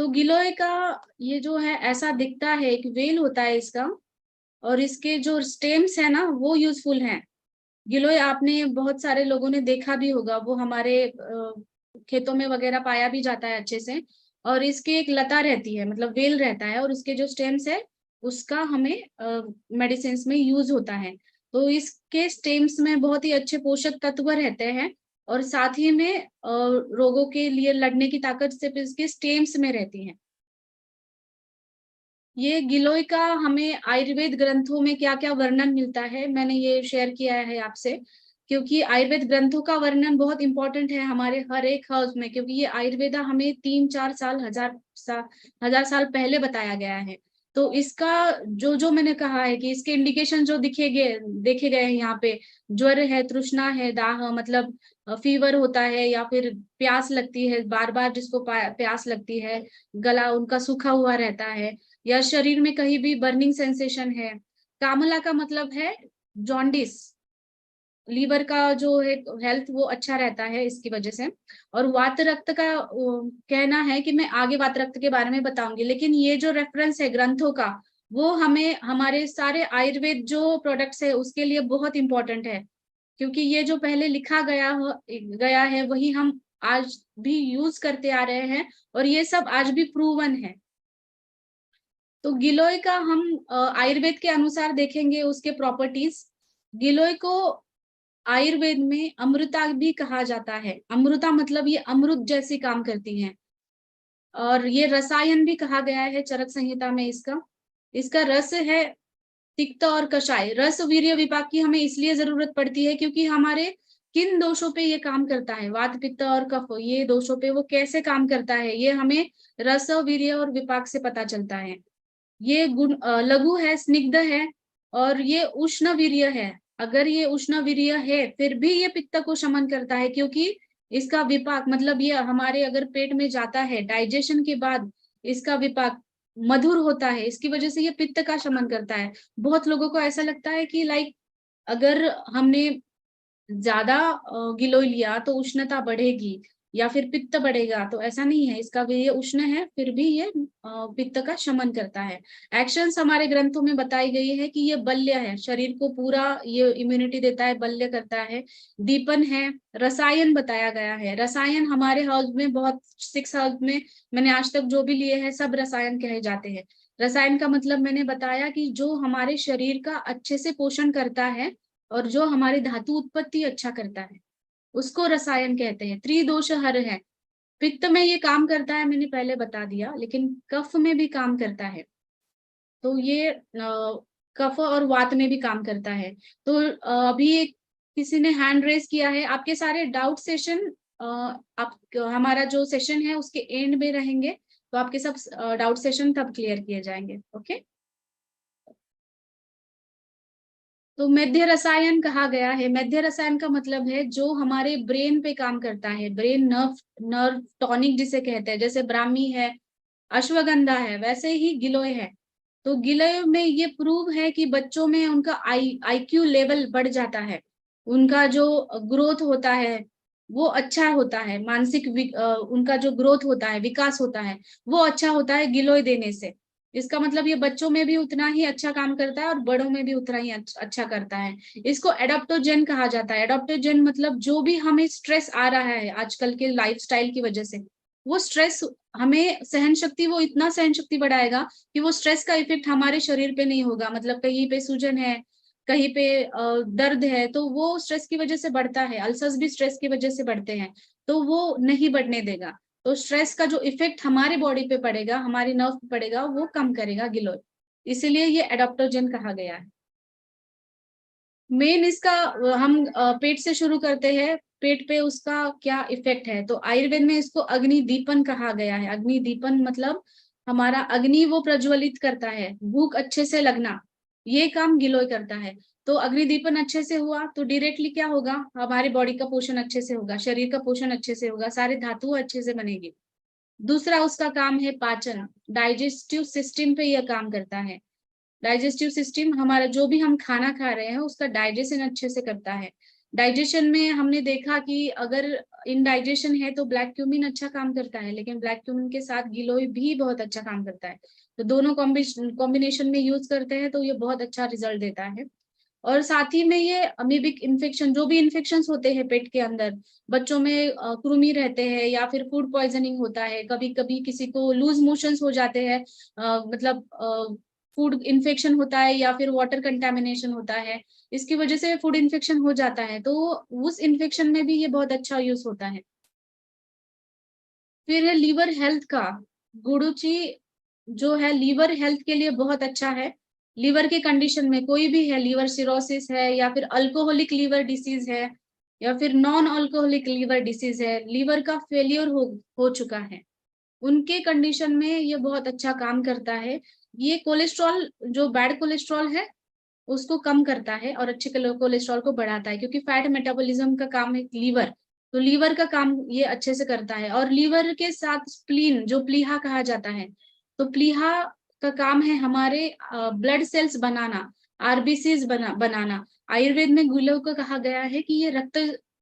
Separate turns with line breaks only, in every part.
तो गिलोय का ये जो है ऐसा दिखता है, एक वेल होता है इसका, और इसके जो स्टेम्स है ना वो यूजफुल हैं। गिलोय आपने बहुत सारे लोगों ने देखा भी होगा, वो हमारे खेतों में वगैरह पाया भी जाता है अच्छे से। और इसके एक लता रहती है, मतलब वेल रहता है, और उसके जो स्टेम्स है उसका हमें मेडिसिन में यूज होता है। तो इसके स्टेम्स में बहुत ही अच्छे पोषक तत्व रहते हैं, और साथ ही में रोगों के लिए लड़ने की ताकत सिर्फ इसके स्टेम्स में रहती है। ये गिलोय का हमें आयुर्वेद ग्रंथों में क्या क्या वर्णन मिलता है, मैंने ये शेयर किया है आपसे, क्योंकि आयुर्वेद ग्रंथों का वर्णन बहुत इंपॉर्टेंट है हमारे हर एक हाउस में, क्योंकि ये आयुर्वेदा हमें 3-4 साल, हजार साल पहले बताया गया है। तो इसका जो जो मैंने कहा है कि इसके इंडिकेशन जो देखे गए हैं यहाँ पे, ज्वर है, तृष्णा है, दाह मतलब फीवर होता है, या फिर प्यास लगती है बार बार, जिसको प्यास लगती है, गला उनका सूखा हुआ रहता है, या शरीर में कहीं भी बर्निंग सेंसेशन है। कामला का मतलब है जॉन्डिस, लीवर का जो है हेल्थ वो अच्छा रहता है इसकी वजह से। और वात रक्त का कहना है कि मैं आगे वात रक्त के बारे में बताऊंगी, लेकिन ये जो रेफरेंस है ग्रंथों का, वो हमें हमारे सारे आयुर्वेद जो प्रोडक्ट्स है उसके लिए बहुत इंपॉर्टेंट है, क्योंकि ये जो पहले लिखा गया है वही हम आज भी यूज करते आ रहे हैं, और ये सब आज भी प्रूवन है। तो गिलोय का हम आयुर्वेद के अनुसार देखेंगे उसके प्रॉपर्टीज। गिलोय को आयुर्वेद में अमृता भी कहा जाता है। अमृता मतलब ये अमृत जैसी काम करती हैं। और ये रसायन भी कहा गया है चरक संहिता में इसका। इसका रस है तिक्त और कषाय। रस वीर्य विपाक की हमें इसलिए जरूरत पड़ती है क्योंकि हमारे किन दोषों पे ये काम करता है, वात पित्त और कफ, ये दोषों पे वो कैसे काम करता है ये हमें रस, वीर्य और विपाक से पता चलता है। ये गुण लघु है, स्निग्ध है, और ये उष्ण वीर्य है। अगर ये उष्ण वीर्य है फिर भी ये पित्त को शमन करता है, क्योंकि इसका विपाक मतलब ये हमारे अगर पेट में जाता है डाइजेशन के बाद, इसका विपाक मधुर होता है, इसकी वजह से ये पित्त का शमन करता है। बहुत लोगों को ऐसा लगता है कि लाइक अगर हमने ज्यादा गिलोय लिया तो उष्णता बढ़ेगी या फिर पित्त बढ़ेगा, तो ऐसा नहीं है। इसका भी ये उष्ण है फिर भी ये पित्त का शमन करता है। एक्शंस हमारे ग्रंथों में बताई गई है कि ये बल्य है, शरीर को पूरा ये इम्यूनिटी देता है, बल्य करता है। दीपन है। रसायन बताया गया है। रसायन हमारे हाउस में बहुत 6 हाउस में मैंने आज तक जो भी लिए हैं सब रसायन कहे जाते हैं। रसायन का मतलब मैंने बताया कि जो हमारे शरीर का अच्छे से पोषण करता है और जो हमारी धातु उत्पत्ति अच्छा करता है उसको रसायन कहते हैं। त्रिदोष हर है। पित्त में ये काम करता है, मैंने पहले बता दिया, लेकिन कफ में भी काम करता है। तो ये कफ और वात में भी काम करता है। तो अभी किसी ने हैंड रेस किया है। आपके सारे डाउट सेशन आप हमारा जो सेशन है उसके एंड में रहेंगे, तो आपके सब डाउट सेशन तब क्लियर किए जाएंगे। ओके। तो मध्य रसायन कहा गया है। मध्य रसायन का मतलब है जो हमारे ब्रेन पे काम करता है, ब्रेन नर्व नर्व टॉनिक जिसे कहते हैं। जैसे ब्राह्मी है, अश्वगंधा है, वैसे ही गिलोय है। तो गिलोय में ये प्रूव है कि बच्चों में उनका आईक्यू लेवल बढ़ जाता है, उनका जो ग्रोथ होता है वो अच्छा होता है, उनका जो ग्रोथ होता है, विकास होता है, वो अच्छा होता है गिलोय देने से। इसका मतलब ये बच्चों में भी उतना ही अच्छा काम करता है और बड़ों में भी उतना ही अच्छा करता है। इसको एडाप्टोजेन कहा जाता है। एडाप्टोजेन मतलब जो भी हमें स्ट्रेस आ रहा है आजकल के लाइफस्टाइल की वजह से, वो स्ट्रेस हमें सहन शक्ति, वो इतना सहन शक्ति बढ़ाएगा कि वो स्ट्रेस का इफेक्ट हमारे शरीर पे नहीं होगा। मतलब कहीं पे सूजन है, कहीं पे दर्द है, तो वो स्ट्रेस की वजह से बढ़ता है। अल्सर्स भी स्ट्रेस की वजह से बढ़ते हैं, तो वो नहीं बढ़ने देगा। तो स्ट्रेस का जो इफेक्ट हमारे बॉडी पे पड़ेगा, हमारी नर्व पे पड़ेगा, वो कम करेगा गिलोय। इसीलिए ये एडाप्टोजन कहा गया है। मेन इसका हम पेट से शुरू करते हैं। पेट पे उसका क्या इफेक्ट है, तो आयुर्वेद में इसको अग्नि दीपन कहा गया है। अग्नि दीपन मतलब हमारा अग्नि वो प्रज्वलित करता है, भूख अच्छे से लगना, ये काम गिलोय करता है। तो अग्नि दीपन अच्छे से हुआ तो डायरेक्टली क्या होगा, हमारे बॉडी का पोषण अच्छे से होगा, शरीर का पोषण अच्छे से होगा, सारे धातु अच्छे से बनेगी। दूसरा उसका काम है पाचन, डाइजेस्टिव सिस्टम पे यह काम करता है। डाइजेस्टिव सिस्टम हमारा जो भी हम खाना खा रहे हैं उसका डाइजेशन अच्छे से करता है। डाइजेशन में हमने देखा कि अगर इनडाइजेशन है तो ब्लैक क्यूमिन अच्छा काम करता है, लेकिन ब्लैक क्यूमिन के साथ गिलोय भी बहुत अच्छा काम करता है। तो दोनों कॉम्बिनेशन में यूज करते हैं तो ये बहुत अच्छा रिजल्ट देता है। और साथ ही में ये अमीबिक इन्फेक्शन, जो भी इन्फेक्शंस होते हैं पेट के अंदर, बच्चों में कृमि रहते हैं या फिर फूड पॉइजनिंग होता है, कभी कभी किसी को लूज मोशंस हो जाते हैं, मतलब फूड इन्फेक्शन होता है या फिर वाटर कंटेमिनेशन होता है, इसकी वजह से फूड इन्फेक्शन हो जाता है, तो उस इन्फेक्शन में भी ये बहुत अच्छा यूज होता है। फिर है लीवर हेल्थ का, गुड़ुची जो है लीवर हेल्थ के लिए बहुत अच्छा है। लीवर के कंडीशन में कोई भी है, लीवर सिरोसिस है या फिर अल्कोहलिक लीवर डिसीज है या फिर नॉन अल्कोहलिक लीवर डिसीज है, लीवर का फेलियर हो चुका है, उनके कंडीशन में ये बहुत अच्छा काम करता है। ये कोलेस्ट्रॉल, जो बैड कोलेस्ट्रॉल है उसको कम करता है और अच्छे कोलेस्ट्रॉल को बढ़ाता है, क्योंकि फैट मेटाबॉलिज्म का काम है लीवर, तो लीवर का काम ये अच्छे से करता है। और लीवर के साथ स्प्लीन, जो प्लीहा कहा जाता है, तो प्लीहा का काम है हमारे ब्लड सेल्स बनाना, आरबीसीज बनाना। आयुर्वेद में गिलोय को कहा गया है कि ये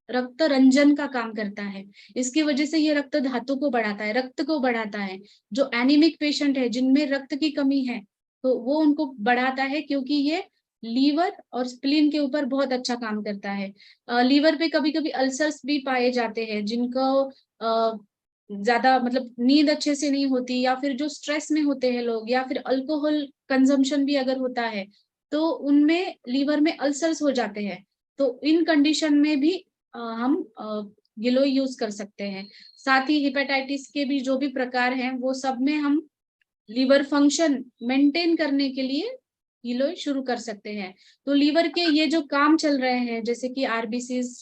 रक्त रंजन का काम करता है, इसकी वजह से ये रक्त धातु को बढ़ाता है, रक्त को बढ़ाता है। जो एनीमिक पेशेंट है, जिनमें रक्त की कमी है, तो वो उनको बढ़ाता है, क्योंकि ये लीवर और स्प्लीन के ऊपर बहुत अच्छा काम करता है। लीवर पे कभी कभी अल्सर्स भी पाए जाते हैं, जिनको ज्यादा मतलब नींद अच्छे से नहीं होती, या फिर जो स्ट्रेस में होते हैं लोग, या फिर अल्कोहल कंजम्पशन भी अगर होता है तो उनमें लीवर में अल्सर्स हो जाते हैं। तो इन कंडीशन में भी हम गिलोय यूज कर सकते हैं। साथ ही हेपेटाइटिस के भी जो भी प्रकार हैं, वो सब में हम लीवर फंक्शन मेंटेन करने के लिए गिलोय शुरू कर सकते हैं। तो लीवर के ये जो काम चल रहे हैं, जैसे कि आरबीसीज,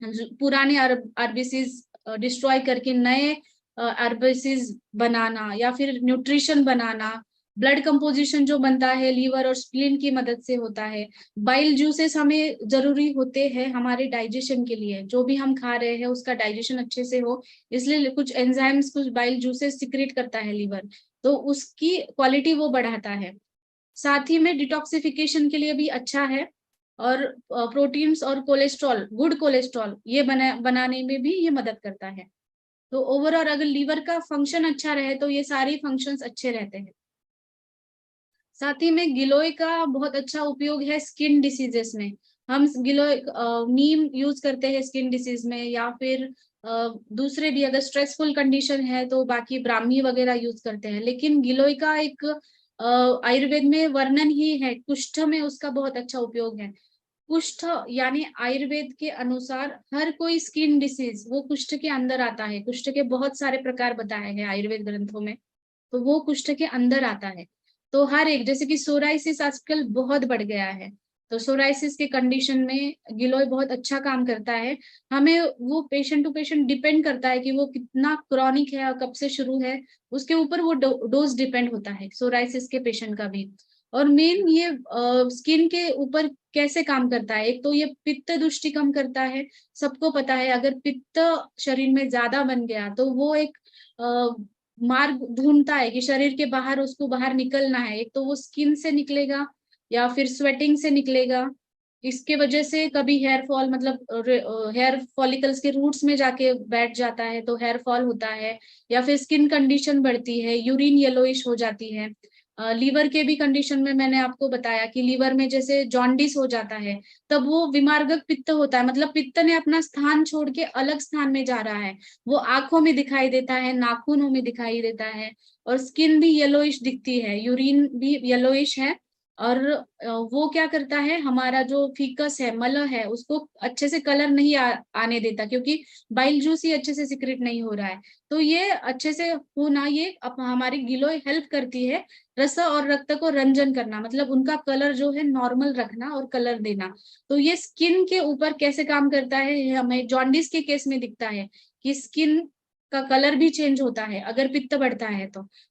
पुराने आरबीसीज डिस्ट्रॉय करके नए आरबीसीज बनाना, या फिर न्यूट्रिशन बनाना, ब्लड कंपोजिशन जो बनता है लीवर और स्प्लीन की मदद से होता है। बाइल जूसेस हमें जरूरी होते हैं हमारे डाइजेशन के लिए, जो भी हम खा रहे हैं उसका डाइजेशन अच्छे से हो, इसलिए कुछ एंजाइम्स, कुछ बाइल जूसेस सिक्रेट करता है लीवर, तो उसकी क्वालिटी वो बढ़ाता है। साथ ही में डिटॉक्सिफिकेशन के लिए भी अच्छा है, और प्रोटीन्स और कोलेस्ट्रॉल, गुड कोलेस्ट्रॉल ये बनाने में भी ये मदद करता है। तो ओवरऑल अगर लीवर का फंक्शन अच्छा रहे तो ये सारे फंक्शंस अच्छे रहते हैं। साथ ही में गिलोय का बहुत अच्छा उपयोग है स्किन डिसीजेस में। हम गिलोय नीम यूज करते हैं स्किन डिसीज में, या फिर दूसरे भी अगर स्ट्रेसफुल कंडीशन है तो बाकी ब्राह्मी वगैरह यूज करते हैं। लेकिन गिलोय का एक आयुर्वेद में वर्णन ही है, कुष्ठ में उसका बहुत अच्छा उपयोग है। कुष्ठ यानी आयुर्वेद के अनुसार हर कोई स्किन डिसीज वो कुष्ठ के अंदर आता है। कुष्ठ के बहुत सारे प्रकार बताए हैं आयुर्वेद ग्रंथों में, तो वो कुष्ठ के अंदर आता है। तो हर एक, जैसे कि सोराइसिस आजकल बहुत बढ़ गया है, तो सोराइसिस के कंडीशन में गिलोय बहुत अच्छा काम करता है। हमें वो पेशेंट टू पेशेंट डिपेंड करता है कि वो कितना क्रॉनिक है और कब से शुरू है, उसके ऊपर वो डोज डिपेंड होता है सोराइसिस के पेशेंट का भी। और मेन ये स्किन के ऊपर कैसे काम करता है, एक तो ये पित्त दृष्टि कम करता है। सबको पता है अगर पित्त शरीर में ज्यादा बन गया तो वो एक मार्ग ढूंढता है कि शरीर के बाहर उसको बाहर निकलना है, एक तो वो स्किन से निकलेगा या फिर स्वेटिंग से निकलेगा। इसके वजह से कभी हेयर फॉल, मतलब हेयर फॉलिकल्स के रूट्स में जाके बैठ जाता है तो हेयर फॉल होता है, या फिर स्किन कंडीशन बढ़ती है, यूरिन येलोइश हो जाती है। लीवर के भी कंडीशन में मैंने आपको बताया कि लीवर में जैसे जॉन्डिस हो जाता है, तब वो विमार्गक पित्त होता है, मतलब पित्त ने अपना स्थान छोड़ के अलग स्थान में जा रहा है। वो आंखों में दिखाई देता है, नाखूनों में दिखाई देता है, और स्किन भी येलोइश दिखती है, यूरिन भी येलोइश है। और वो क्या करता है, हमारा जो फीकस है, मल है, उसको अच्छे से कलर नहीं आने देता, क्योंकि बाइल जूस ही अच्छे से सिक्रेट नहीं हो रहा है। तो ये अच्छे से होना, ये हमारी गिलोय हेल्प करती है रस और रक्त को रंजन करना, मतलब उनका कलर जो है नॉर्मल रखना और कलर देना। तो ये स्किन के ऊपर कैसे काम करता है, ये हमें जॉन्डिस के केस में दिखता है कि स्किन का कलर भी चेंज होता है अगर पित्त बढ़ता है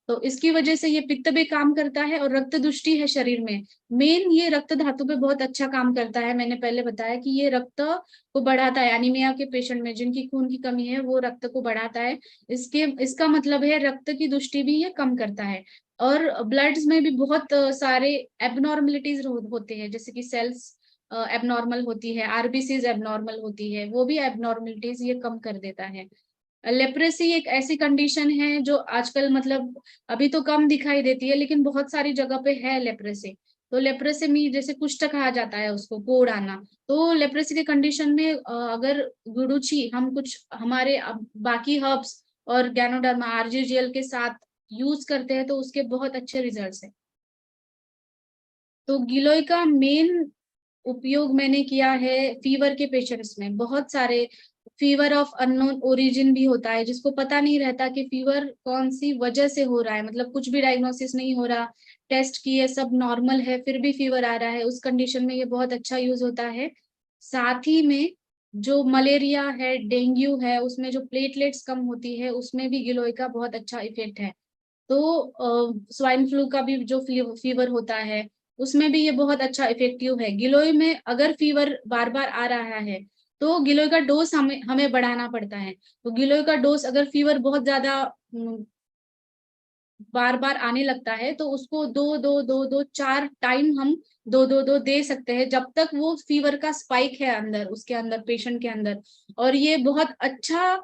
तो इसकी वजह से ये पित्त भी काम करता है। और रक्त दुष्टि है शरीर में, मेन ये रक्त धातु पे बहुत अच्छा काम करता है। मैंने पहले बताया कि ये रक्त को बढ़ाता है, एनीमिया के पेशेंट में जिनकी खून की कमी है वो रक्त को बढ़ाता है। इसका मतलब है रक्त की दुष्टि भी ये कम करता है। और ब्लड्स में भी बहुत सारे एबनॉर्मलिटीज होते हैं, जैसे कि सेल्स एबनॉर्मल होती है, आरबीसीज एबनॉर्मल होती है, वो भी एबनॉर्मलिटीज ये कम कर देता है। लेप्रेसी एक ऐसी कंडीशन है जो आजकल मतलब अभी तो कम दिखाई देती है, लेकिन बहुत सारी जगह पे है लेप्रेसी। तो लेप्रेसी में जैसे कुष्ठ कहा जाता है उसको, कोढ़ आना, तो लेप्रेसी के कंडीशन में अगर गुडुचि हम कुछ हमारे बाकी हर्ब्स और गैनोडर्मा आरजीजीएल के साथ यूज करते हैं तो उसके बहुत अच्छे रिजल्ट्स है। तो गिलोय का मेन उपयोग मैंने किया है फीवर के पेशेंट्स में। बहुत सारे फीवर ऑफ अननोन ओरिजिन भी होता है, जिसको पता नहीं रहता कि फीवर कौन सी वजह से हो रहा है, मतलब कुछ भी डायग्नोसिस नहीं हो रहा, टेस्ट किए सब नॉर्मल है, फिर भी फीवर आ रहा है, उस कंडीशन में ये बहुत अच्छा यूज होता है। साथ ही में जो मलेरिया है, डेंगू है, उसमें जो प्लेटलेट्स कम होती है, उसमें भी गिलोय का बहुत अच्छा इफेक्ट है। तो स्वाइन फ्लू का भी जो फीवर होता है, उसमें भी ये बहुत अच्छा इफेक्टिव है। गिलोय में अगर फीवर बार बार आ रहा है तो गिलोय का डोज हमें हमें बढ़ाना पड़ता है। तो गिलोय का डोज अगर फीवर बहुत ज्यादा बार बार आने लगता है तो उसको दो दो दो दो 4 टाइम हम दो दो दो दे सकते हैं, जब तक वो फीवर का स्पाइक है अंदर, उसके अंदर, पेशेंट के अंदर। और ये बहुत अच्छा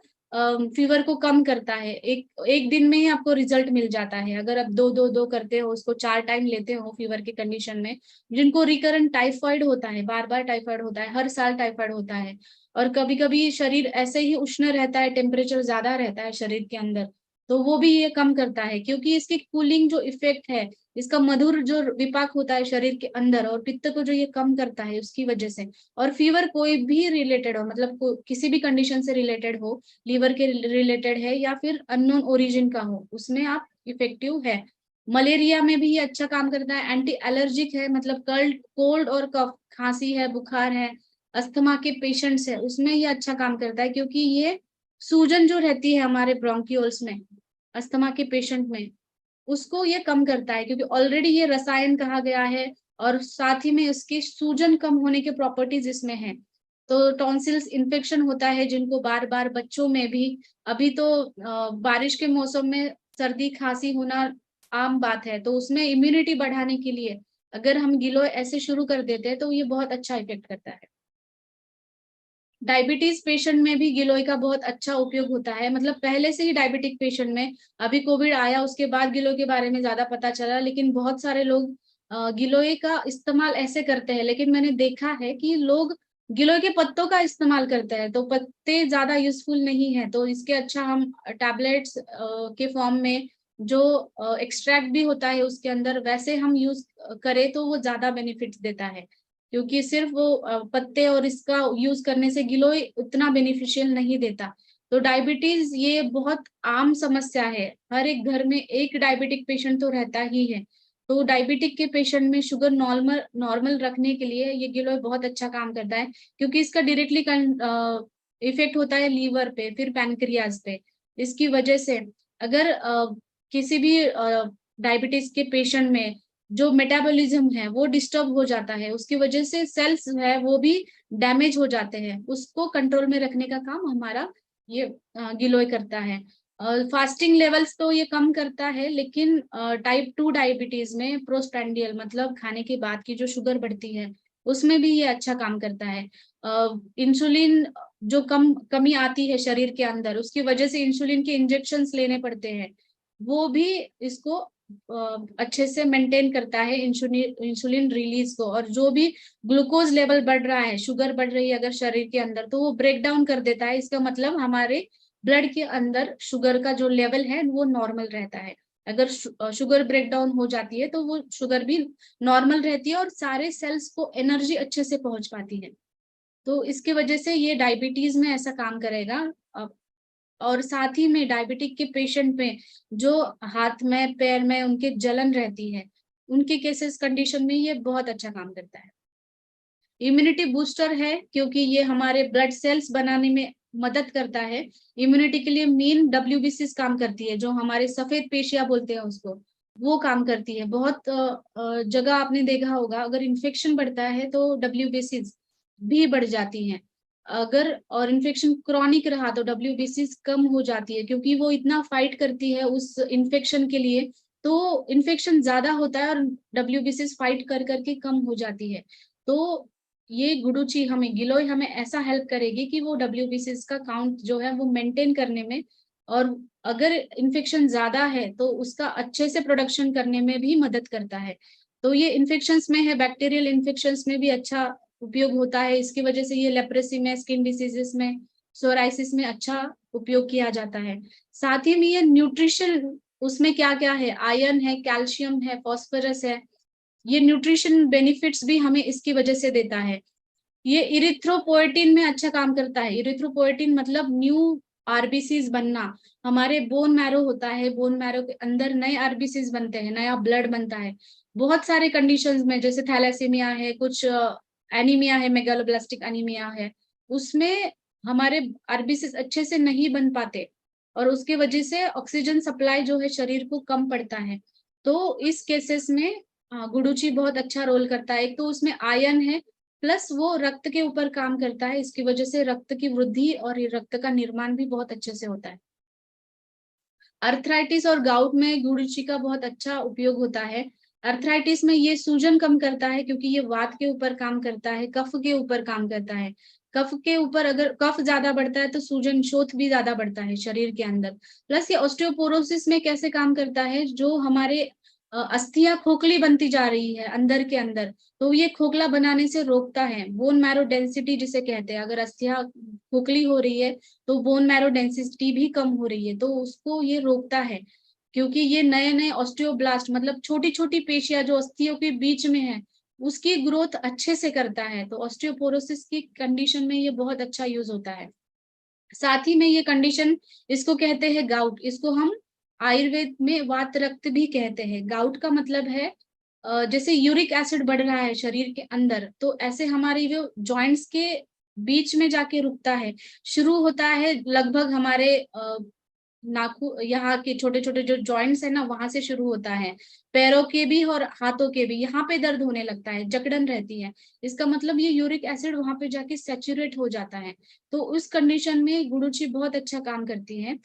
फीवर को कम करता है। एक एक दिन में ही आपको रिजल्ट मिल जाता है अगर आप दो दो दो करते हो, उसको 4 टाइम लेते हो फीवर के कंडीशन में। जिनको रिकरेंट टाइफाइड होता है, बार बार टाइफाइड होता है, हर साल टाइफाइड होता है, और कभी कभी शरीर ऐसे ही उष्ण रहता है, टेम्परेचर ज्यादा रहता है शरीर के अंदर, तो वो भी ये कम करता है, क्योंकि इसकी कूलिंग जो इफेक्ट है, इसका मधुर जो विपाक होता है शरीर के अंदर, और पित्त को जो ये कम करता है उसकी वजह से। और फीवर कोई भी रिलेटेड हो, मतलब किसी भी कंडीशन से रिलेटेड हो, लीवर के रिलेटेड है या फिर अननोन ओरिजिन का हो, उसमें आप इफेक्टिव है। मलेरिया में भी ये अच्छा काम करता है, एंटी एलर्जिक है, मतलब कोल्ड और कफ, खांसी है, बुखार है, अस्थमा के पेशेंट्स है, उसमें ये अच्छा काम करता है, क्योंकि ये सूजन जो रहती है हमारे ब्रोंकियोल्स में, अस्थमा के पेशेंट में, उसको ये कम करता है, क्योंकि ऑलरेडी ये रसायन कहा गया है, और साथ ही में इसकी सूजन कम होने के प्रॉपर्टीज इसमें है। तो टॉन्सिल्स इन्फेक्शन होता है जिनको बार बार, बच्चों में भी, अभी तो बारिश के मौसम में सर्दी खांसी होना आम बात है, तो उसमें इम्यूनिटी बढ़ाने के लिए अगर हम गिलोय ऐसे शुरू कर देते हैं तो ये बहुत अच्छा इफेक्ट करता है। डायबिटीज पेशेंट में भी गिलोय का बहुत अच्छा उपयोग होता है, मतलब पहले से ही डायबिटिक पेशेंट में, अभी कोविड आया उसके बाद गिलोय के बारे में ज्यादा पता चला, लेकिन बहुत सारे लोग गिलोय का इस्तेमाल ऐसे करते हैं, लेकिन मैंने देखा है कि लोग गिलोय के पत्तों का इस्तेमाल करते हैं, तो पत्ते ज्यादा यूजफुल नहीं है, तो इसके अच्छा हम टैबलेट्स के फॉर्म में जो एक्सट्रैक्ट भी होता है उसके अंदर, वैसे हम यूज करें तो वो ज्यादा बेनिफिट देता है, क्योंकि सिर्फ वो पत्ते और इसका यूज करने से गिलोय उतना बेनिफिशियल नहीं देता। तो डायबिटीज ये बहुत आम समस्या है, हर एक घर में एक डायबिटिक पेशेंट तो रहता ही है। तो डायबिटिक के पेशेंट में शुगर नॉर्मल नॉर्मल रखने के लिए ये गिलोय बहुत अच्छा काम करता है, क्योंकि इसका डायरेक्टली इफेक्ट होता है लीवर पे, फिर पैनक्रियाज पे। इसकी वजह से अगर किसी भी डायबिटीज के पेशेंट में जो मेटाबॉलिज्म है वो डिस्टर्ब हो जाता है, उसकी वजह से सेल्स है वो भी डैमेज हो जाते हैं, उसको कंट्रोल में रखने का काम हमारा ये गिलोय करता है। फास्टिंग लेवल्स तो ये कम करता है, लेकिन टाइप 2 डायबिटीज में प्रोस्टैंडियल, मतलब खाने के बाद की जो शुगर बढ़ती है, उसमें भी ये अच्छा काम करता है। इंसुलिन जो कमी आती है शरीर के अंदर, उसकी वजह से इंसुलिन के इंजेक्शंस लेने पड़ते हैं, वो भी इसको अच्छे से मेंटेन करता है, इंसुलिन रिलीज को। और जो भी ग्लूकोज लेवल बढ़ रहा है, शुगर बढ़ रही है अगर शरीर के अंदर, तो वो ब्रेक डाउन कर देता है, इसका मतलब हमारे ब्लड के अंदर शुगर का जो लेवल है वो नॉर्मल रहता है। अगर शुगर ब्रेक डाउन हो जाती है तो वो शुगर भी नॉर्मल रहती है और सारे सेल्स को एनर्जी अच्छे से पहुंच पाती है। तो इसके वजह से ये डायबिटीज में ऐसा काम करेगा। और साथ ही में डायबिटिक के पेशेंट में जो हाथ में पैर में उनके जलन रहती है, उनके केसेस कंडीशन में ये बहुत अच्छा काम करता है। इम्यूनिटी बूस्टर है, क्योंकि ये हमारे ब्लड सेल्स बनाने में मदद करता है। इम्यूनिटी के लिए मेन डब्ल्यूबीसी काम करती है, जो हमारे सफेद पेशिया बोलते हैं उसको, वो काम करती है। बहुत जगह आपने देखा होगा, अगर इन्फेक्शन बढ़ता है तो डब्ल्यूबीसी भी बढ़ जाती हैं। अगर और इन्फेक्शन क्रॉनिक रहा तो डब्ल्यूबीसी कम हो जाती है, क्योंकि वो इतना फाइट करती है उस इन्फेक्शन के लिए, तो इन्फेक्शन ज्यादा होता है और डब्ल्यूबीसी फाइट कर करके कम हो जाती है। तो ये गुडुचि हमें, गिलोय हमें ऐसा हेल्प करेगी कि वो WBCs का काउंट जो है वो मेंटेन करने में, और अगर इन्फेक्शन ज्यादा है तो उसका अच्छे से प्रोडक्शन करने में भी मदद करता है। तो ये इन्फेक्शंस में है, बैक्टीरियल इन्फेक्शंस में भी अच्छा उपयोग होता है। इसकी वजह से ये लेप्रेसी में, स्किन डिसीजेस में, सोराइसिस में अच्छा उपयोग किया जाता है। साथ ही में ये न्यूट्रिशन, उसमें क्या क्या है, आयरन है, कैल्शियम है, फॉस्फोरस है। ये न्यूट्रिशन बेनिफिट्स भी हमें इसकी वजह से देता है। ये इरिथ्रोपोएटिन में अच्छा काम करता है। इरिथ्रोपोएटिन मतलब न्यू आरबीसीज बनना। हमारे बोन मैरो होता है, बोन मैरो के अंदर नए आरबीसीज बनते हैं, नया ब्लड बनता है। बहुत सारे कंडीशंस में, जैसे थैलेसीमिया है, कुछ एनीमिया है, मेगालोब्लास्टिक एनीमिया है, उसमें हमारे आरबीसीज अच्छे से नहीं बन पाते, और उसके वजह से ऑक्सीजन सप्लाई जो है शरीर को कम पड़ता है। तो इस केसेस में गुडुचि बहुत अच्छा रोल करता है। एक तो उसमें आयरन है, प्लस वो रक्त के ऊपर काम करता है, इसकी वजह से रक्त की वृद्धि और ये रक्त का निर्माण भी बहुत अच्छे से होता है। अर्थराइटिस और गाउट में गुड़ची का बहुत अच्छा उपयोग होता है। अर्थराइटिस में ये सूजन कम करता है, क्योंकि ये वात के ऊपर काम करता है, कफ के ऊपर काम करता है। कफ के ऊपर अगर कफ ज्यादा बढ़ता है तो सूजन, शोथ भी ज्यादा बढ़ता है शरीर के अंदर। प्लस ये ऑस्टियोपोरोसिस में कैसे काम करता है, जो हमारे अस्थियां खोखली बनती जा रही है अंदर के अंदर, तो ये खोखला बनाने से रोकता है। बोन मैरो डेंसिटी जिसे कहते हैं, अगर अस्थियां खोखली हो रही है तो बोन मैरो डेंसिटी भी कम हो रही है, तो उसको ये रोकता है। क्योंकि ये नए नए ऑस्टियोब्लास्ट, मतलब छोटी छोटी पेशियां जो अस्थियों के बीच में है, उसकी ग्रोथ अच्छे से करता है। तो ऑस्टियोपोरोसिस की कंडीशन में ये बहुत अच्छा यूज होता है। साथ ही में ये कंडीशन, इसको कहते हैं गाउट। इसको हम आयुर्वेद में वात रक्त भी कहते हैं। गाउट का मतलब है जैसे यूरिक एसिड बढ़ रहा है शरीर के अंदर, तो ऐसे हमारी जो जॉइंट्स के बीच में जाके रुकता है। शुरू होता है लगभग हमारे नाखू, यहाँ के छोटे छोटे जो जॉइंट्स है ना, वहां से शुरू होता है। पैरों के भी और हाथों के भी यहाँ पे दर्द होने लगता है, जकड़न रहती है। इसका मतलब ये यूरिक एसिड वहां पे जाके सेचुरेट हो जाता है। तो उस कंडीशन में गुडुचि बहुत अच्छा काम करती है।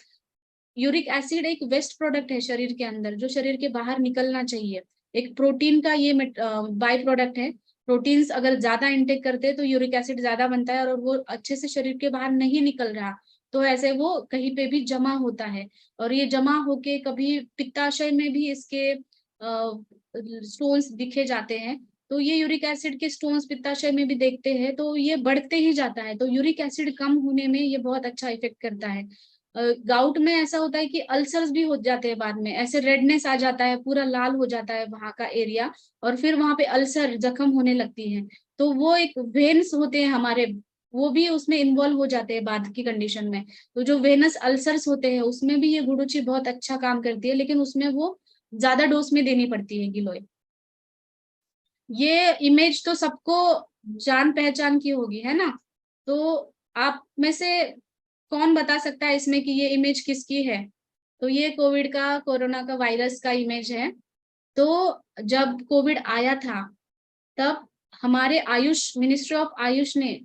यूरिक एसिड एक वेस्ट प्रोडक्ट है शरीर के अंदर, जो शरीर के बाहर निकलना चाहिए। एक प्रोटीन का ये बाई प्रोडक्ट है। प्रोटीन्स अगर ज्यादा इंटेक करते हैं तो यूरिक एसिड ज्यादा बनता है, और वो अच्छे से शरीर के बाहर नहीं निकल रहा, तो ऐसे वो कहीं पे भी जमा होता है। और ये जमा होके कभी पित्ताशय में भी इसके स्टोन्स दिखे जाते हैं। तो ये यूरिक एसिड के स्टोन्स पित्ताशय में भी देखते हैं, तो ये बढ़ते ही जाता है। तो यूरिक एसिड कम होने में ये बहुत अच्छा इफेक्ट करता है। गाउट में ऐसा होता है कि अल्सर्स भी हो जाते हैं बाद में, ऐसे रेडनेस आ जाता है, पूरा लाल हो जाता है वहां का एरिया, और फिर वहां पे अल्सर, जख्म होने लगती है। तो वो एक वेन्स होते हैं हमारे, वो भी उसमें इन्वॉल्व हो जाते हैं बाद की कंडीशन में। तो जो वेनस अल्सर्स होते हैं उसमें भी ये गुडुचि बहुत अच्छा काम करती है, लेकिन उसमें वो ज्यादा डोज में देनी पड़ती है गिलोय। ये इमेज तो सबको जान पहचान की होगी, है ना? तो आप में से कौन बता सकता है इसमें कि ये इमेज किसकी है? तो ये कोविड का, कोरोना का वायरस का इमेज है। तो जब कोविड आया था, तब हमारे आयुष, मिनिस्ट्री ऑफ आयुष ने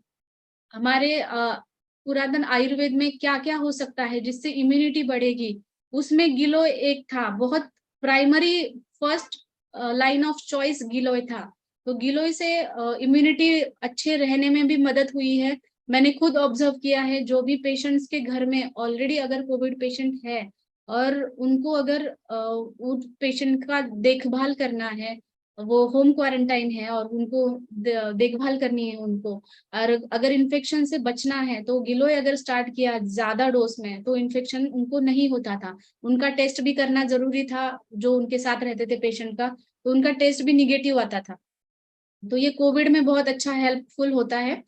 हमारे पुरातन आयुर्वेद में क्या क्या हो सकता है जिससे इम्यूनिटी बढ़ेगी, उसमें गिलोय एक था। बहुत primary, first line of choice गिलोय था। तो गिलोय से इम्यूनिटी अच्छे रहने में भी मदद हुई है। मैंने खुद ऑब्जर्व किया है, जो भी पेशेंट्स के घर में ऑलरेडी अगर कोविड पेशेंट है, और उनको अगर उस पेशेंट का देखभाल करना है, वो होम क्वारंटाइन है और उनको देखभाल करनी है उनको, और अगर इन्फेक्शन से बचना है, तो गिलोय अगर स्टार्ट किया ज्यादा डोज में, तो इन्फेक्शन उनको नहीं होता था। उनका टेस्ट भी करना जरूरी था, जो उनके साथ रहते थे पेशेंट का, तो उनका टेस्ट भी निगेटिव आता था। तो ये कोविड में बहुत अच्छा हेल्पफुल होता है।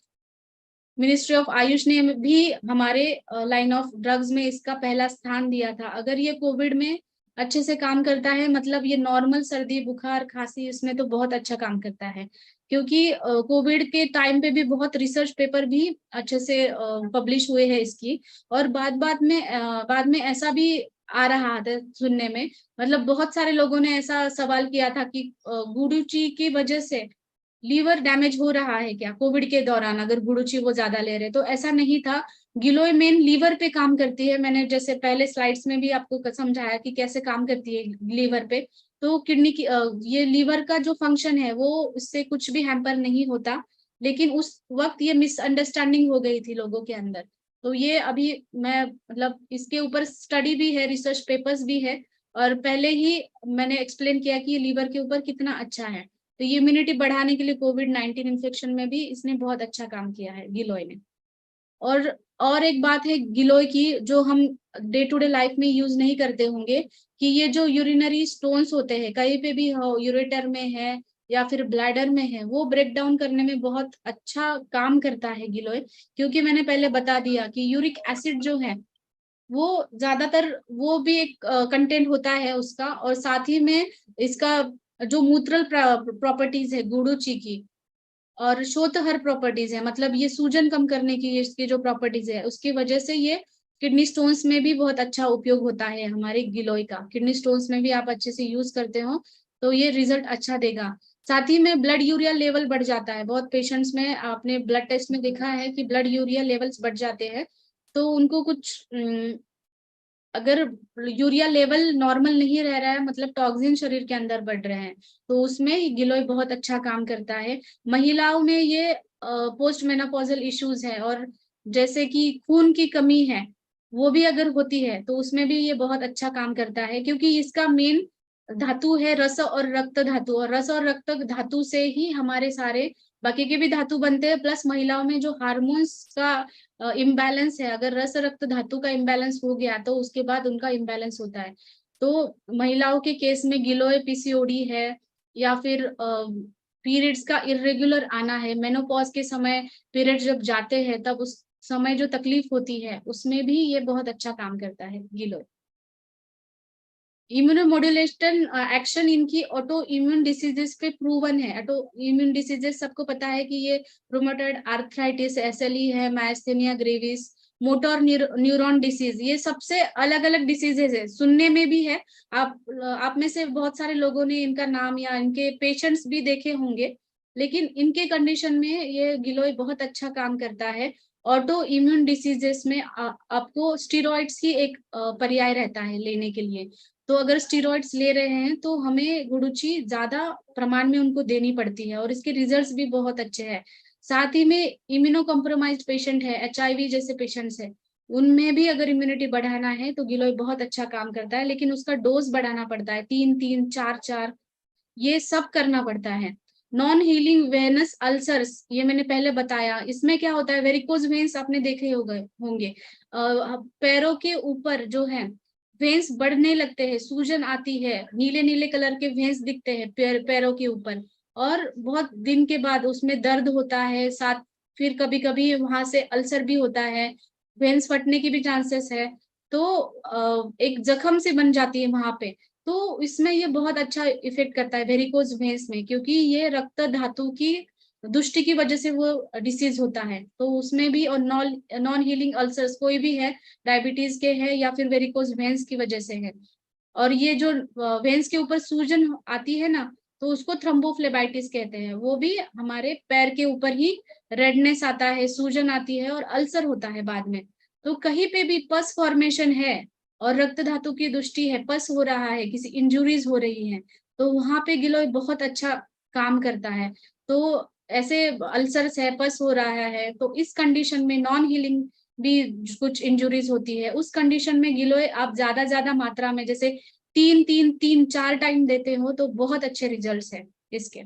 मिनिस्ट्री ऑफ आयुष ने भी हमारे लाइन ऑफ ड्रग्स में इसका पहला स्थान दिया था। अगर ये कोविड में अच्छे से काम करता है, मतलब ये नॉर्मल सर्दी, बुखार, खांसी, इसमें तो बहुत अच्छा काम करता है। क्योंकि कोविड के टाइम पे भी बहुत रिसर्च पेपर भी अच्छे से पब्लिश हुए हैं इसकी। और बाद में ऐसा भी आ रहा था सुनने में, मतलब बहुत सारे लोगों ने ऐसा सवाल किया था कि गुडुचि की वजह से लीवर डैमेज हो रहा है क्या कोविड के दौरान, अगर गुडुचि वो ज्यादा ले रहे। तो ऐसा नहीं था। गिलोय मेन लीवर पे काम करती है। मैंने जैसे पहले स्लाइड्स में भी आपको समझाया कि कैसे काम करती है लीवर पे। तो किडनी की ये लीवर का जो फंक्शन है वो उससे कुछ भी हैम्पर नहीं होता। लेकिन उस वक्त ये मिसअंडरस्टैंडिंग हो गई थी लोगों के अंदर। तो ये अभी मैं मतलब इसके ऊपर स्टडी भी है, रिसर्च पेपर्स भी है, और पहले ही मैंने एक्सप्लेन किया कि ये लीवर के ऊपर कितना अच्छा है। तो ये इम्यूनिटी बढ़ाने के लिए कोविड-19 इन्फेक्शन में भी इसने बहुत अच्छा काम किया है गिलोय ने। और एक बात है गिलोय की, जो हम डे टू डे लाइफ में यूज नहीं करते होंगे, कि ये जो यूरिनरी स्टोन्स होते हैं कहीं पे भी हो, यूरेटर में है या फिर ब्लैडर में है, वो ब्रेक डाउन करने में बहुत अच्छा काम करता है गिलोय। क्योंकि मैंने पहले बता दिया कि यूरिक एसिड जो है वो ज्यादातर वो भी एक कंटेंट होता है उसका, और साथ ही में इसका जो मूत्रल प्रॉपर्टीज है गुड़ुचि की, और शोथहर प्रॉपर्टीज है, मतलब ये सूजन कम करने की इसकी जो प्रॉपर्टीज है, उसकी वजह से ये किडनी स्टोन्स में भी बहुत अच्छा उपयोग होता है हमारे गिलोय का। किडनी स्टोन्स में भी आप अच्छे से यूज करते हो तो ये रिजल्ट अच्छा देगा। साथ ही में ब्लड यूरिया लेवल बढ़ जाता है, बहुत पेशेंट्स में आपने ब्लड टेस्ट में देखा है कि ब्लड यूरिया लेवल्स बढ़ जाते हैं। तो उनको कुछ अगर यूरिया लेवल नॉर्मल नहीं रह रहा है, मतलब टॉक्सिन शरीर के अंदर बढ़ रहे हैं, तो उसमें गिलोय बहुत अच्छा काम करता है। महिलाओं में ये पोस्ट मेनोपॉजल इश्यूज है, और जैसे कि खून की कमी है वो भी अगर होती है तो उसमें भी ये बहुत अच्छा काम करता है, क्योंकि इसका मेन धातु है रस और रक्त धातु, और रस और रक्त धातु से ही हमारे सारे बाकी के भी धातु बनते हैं। प्लस महिलाओं में जो हार्मोन्स का इम्बैलेंस है, अगर रस रक्त धातु का इम्बैलेंस हो गया तो उसके बाद उनका इम्बैलेंस होता है। तो महिलाओं के केस में गिलोय पीसीओडी है, या फिर पीरियड्स का इरेगुलर आना है, मेनोपॉज के समय पीरियड जब जाते हैं तब उस समय जो तकलीफ होती है उसमें भी ये बहुत अच्छा काम करता है गिलोय। इम्यूनोमोड्यूलेशन एक्शन इनकी ऑटो इम्यून डिसीजेस पे प्रूवन है। ऑटो इम्यून डिसीजेस सबको पता है कि ये रूमेटॉइड आर्थराइटिस, एसएलई है, myasthenia gravis, motor neuron disease, ये सबसे अलग अलग डिसीजेस है, सुनने में भी है। आप में से बहुत सारे लोगों ने इनका नाम या इनके पेशेंट्स भी देखे होंगे, लेकिन इनके कंडीशन में ये गिलोय बहुत अच्छा काम करता है। ऑटो इम्यून डिसीजेस में आपको स्टीरॉइड्स की एक पर्याय रहता है लेने के लिए। तो अगर स्टीरॉइड्स ले रहे हैं तो हमें गुडुचि ज्यादा प्रमाण में उनको देनी पड़ती है, और इसके रिजल्ट्स भी बहुत अच्छे हैं। साथ ही में इम्यूनो कॉम्प्रोमाइज्ड पेशेंट है, एचआईवी जैसे पेशेंट्स है, उनमें भी अगर इम्यूनिटी बढ़ाना है तो गिलोय बहुत अच्छा काम करता है, लेकिन उसका डोज बढ़ाना पड़ता है, 3-3 4-4 ये सब करना पड़ता है। नॉन हीलिंग वेनस अल्सर्स, ये मैंने पहले बताया, इसमें क्या होता है, वेरिकोज वेन्स आपने देखे होंगे पैरों के ऊपर जो है वेन्स बढ़ने लगते हैं, सूजन आती है, नीले नीले कलर के वेन्स दिखते हैं पैरों के ऊपर, और बहुत दिन के बाद उसमें दर्द होता है, साथ फिर कभी कभी वहां से अल्सर भी होता है, वेन्स फटने की भी चांसेस है। तो एक जख्म से बन जाती है वहां पे। तो इसमें ये बहुत अच्छा इफेक्ट करता है वेरिकोज वेन्स में, क्योंकि ये रक्त धातु की दुष्टि की वजह से वो डिसीज होता है, तो उसमें भी। और नॉन हीलिंग अल्सर्स कोई भी है, डायबिटीज के है या फिर वेरिकोज वेन्स की वजह से है। और ये जो वेन्स के ऊपर सूजन आती है ना, तो उसको थ्रोम्बोफ्लेबाइटिस कहते हैं, वो भी हमारे पैर के ऊपर ही रेडनेस आता है, सूजन आती है और अल्सर होता है बाद में। तो कहीं पे भी पस फॉर्मेशन है और रक्त धातु की दुष्टि है, पस हो रहा है, किसी इंजुरीज हो रही है, तो वहां पे गिलोय बहुत अच्छा काम करता है। तो ऐसे अल्सर्स है, पस हो रहा है, तो इस कंडीशन में नॉन हीलिंग भी कुछ इंजुरीज होती है, उस कंडीशन में गिलोय आप ज्यादा मात्रा में, जैसे 3-3-3-4 टाइम देते हो तो बहुत अच्छे रिजल्ट्स है इसके।